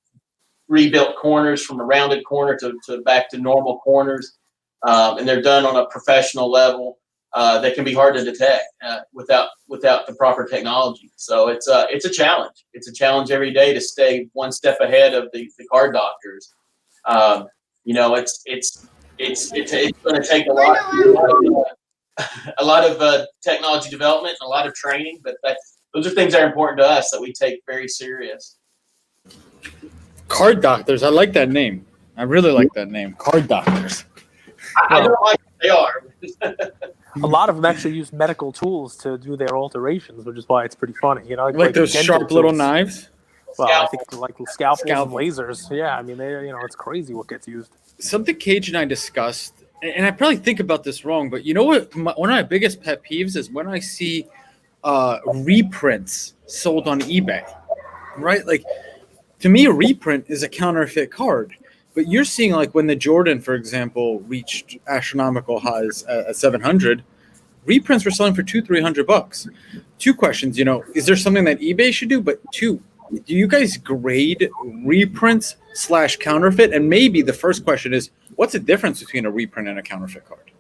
rebuilt corners from a rounded corner to back to normal corners, and they're done on a professional level, that can be hard to detect without the proper technology. So it's a challenge. It's a challenge every day to stay one step ahead of the card doctors. It's going to take a lot of technology development, and a lot of training, but those are things that are important to us that we take very serious. Card doctors. I like that name. I really like that name. Card doctors. I don't like what they are. A lot of them actually use medical tools to do their alterations, which is why it's pretty funny. Like those sharp little knives. Well, I think like scalpels and lasers. Yeah, I mean, it's crazy what gets used. Something Cage and I discussed, and I probably think about this wrong, but you know what? One of my biggest pet peeves is when I see reprints sold on eBay, right? Like, to me, a reprint is a counterfeit card. But you're seeing, like, when the Jordan, for example, reached astronomical highs at 700, reprints were selling for $200-300. Two questions, is there something that eBay should do? But two, do you guys grade reprints / counterfeit? And maybe the first question is, what's the difference between a reprint and a counterfeit card?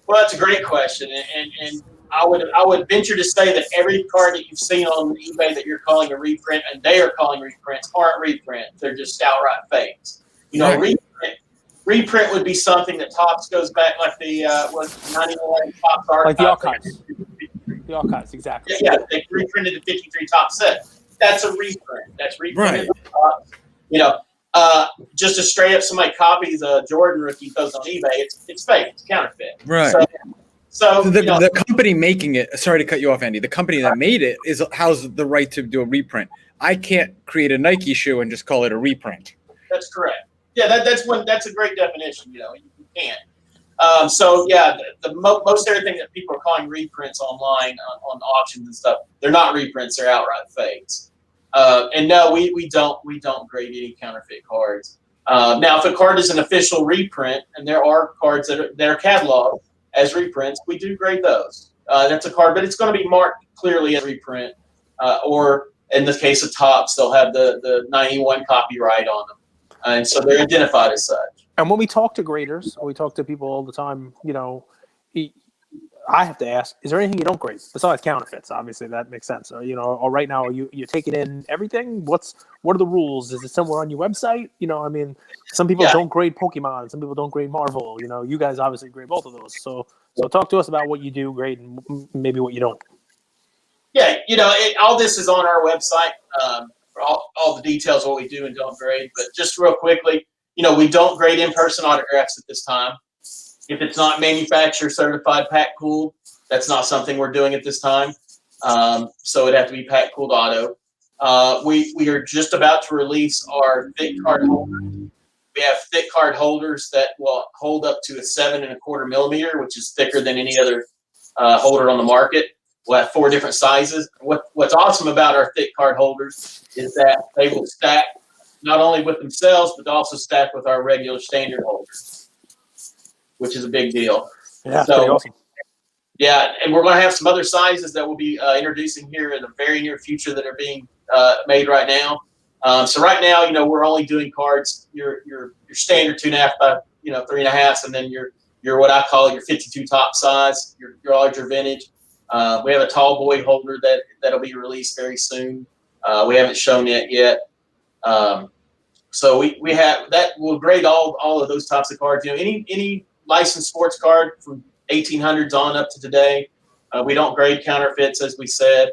Well, that's a great question, and I would venture to say that every card that you've seen on eBay that you're calling a reprint and they are calling reprints aren't reprints; they're just outright fakes. Right. Reprint would be something that Topps goes back, like the 91 Topps archive. Like the archives. The archives, exactly. Yeah, they reprinted the 53 Topps set. That's a reprint. That's reprinted. Right. Just a straight up somebody copies a Jordan rookie, goes on eBay. It's fake. It's counterfeit. Right. So the company making it. Sorry to cut you off, Andy. The company that made it has the right to do a reprint. I can't create a Nike shoe and just call it a reprint. That's correct. Yeah, that's a great definition. You can't. Most everything that people are calling reprints online on auctions and stuff, they're not reprints; they're outright fakes. And no, we don't grade any counterfeit cards. Now, if a card is an official reprint, and there are cards that are cataloged as reprints, we do grade those. That's a card, but it's going to be marked clearly as reprint, or in the case of Topps, they'll have the 91 copyright on them. And so they're identified as such. And when we talk to graders, we talk to people all the time, I have to ask, is there anything you don't grade besides counterfeits? Obviously, that makes sense. Or right now, you're taking in everything? What are the rules? Is it somewhere on your website? Some people don't grade Pokemon. Some people don't grade Marvel. You guys obviously grade both of those. So talk to us about what you do grade and maybe what you don't. Yeah, all this is on our website. All the details of what we do and don't grade, but just real quickly, we don't grade in-person autographs at this time. If it's not manufacturer certified pack cooled, that's not something we're doing at this time. So it'd have to be pack cooled auto. We are just about to release our thick card holders. We have thick card holders that will hold up to a 7.25 millimeter, which is thicker than any other holder on the market. We'll have 4 different sizes. What's awesome about our thick card holders is that they will stack not only with themselves, but also stack with our regular standard holders, which is a big deal. Yeah, so, pretty awesome. Yeah, and we're going to have some other sizes that we'll be introducing here in the very near future that are being made right now. So right now, we're only doing cards your standard 2.5 by 3.5, and then your what I call your 52 top size, your larger vintage. We have a tall boy holder that'll be released very soon. We haven't shown it yet. So we have that. We'll grade all of those types of cards. Any licensed sports card from 1800s on up to today. We don't grade counterfeits, as we said.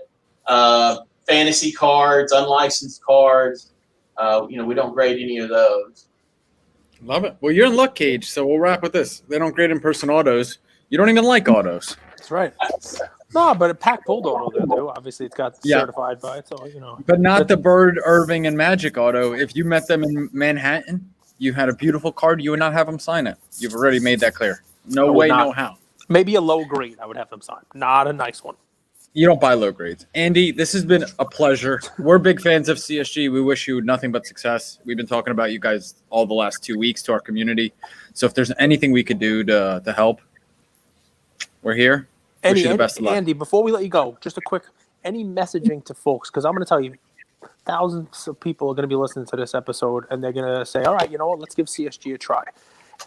Fantasy cards, unlicensed cards. We don't grade any of those. Love it. Well, you're in luck, Cage. So we'll wrap with this. They don't grade in-person autos. You don't even like autos. That's right. No, but a pack pulled auto there too. Obviously, it's got certified by it, so But not the Bird, Irving, and Magic auto. If you met them in Manhattan, you had a beautiful card. You would not have them sign it. You've already made that clear. No way, no how. Maybe a low grade I would have them sign, not a nice one. You don't buy low grades. Andy, this has been a pleasure. We're big fans of CSG. We wish you nothing but success. We've been talking about you guys all the last 2 weeks to our community. So if there's anything we could do to help, we're here. Wish you the best of luck. Andy, before we let you go, just a quick, any messaging to folks, because I'm going to tell you, thousands of people are going to be listening to this episode, and they're going to say, all right, you know what, let's give CSG a try.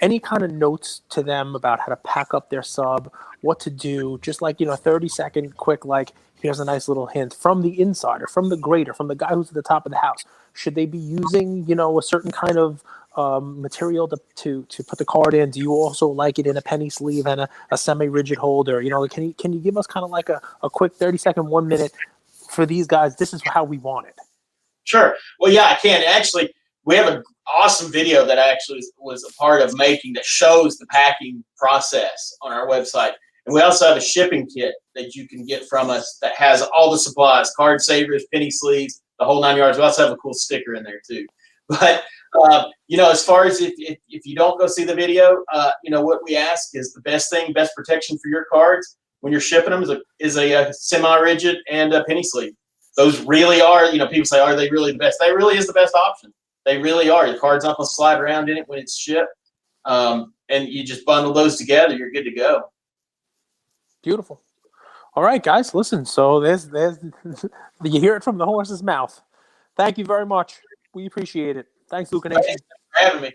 Any kind of notes to them about how to pack up their sub, what to do, just like, 30-second quick, like, here's a nice little hint from the insider, from the grader, from the guy who's at the top of the house. Should they be using, a certain kind of material to put the card in? Do you also like it in a penny sleeve and a semi-rigid holder? Can you give us kind of like a quick 30-second, 1 minute for these guys? This is how we want it. Sure. Well, yeah, I can. Actually, we have an awesome video that I actually was a part of making that shows the packing process on our website. And we also have a shipping kit that you can get from us that has all the supplies, card savers, penny sleeves, the whole 9 yards. We also have a cool sticker in there too. But, as far as if you don't go see the video, what we ask is the best protection for your cards when you're shipping them is a semi-rigid and a penny sleeve. Those really are, people say, are they really the best? They really is the best option. They really are. The card's not going to slide around in it when it's shipped. And you just bundle those together, you're good to go. Beautiful. All right, guys, listen. So there's you hear it from the horse's mouth. Thank you very much. We appreciate it. Thanks, Luka Nation. Thanks for having me.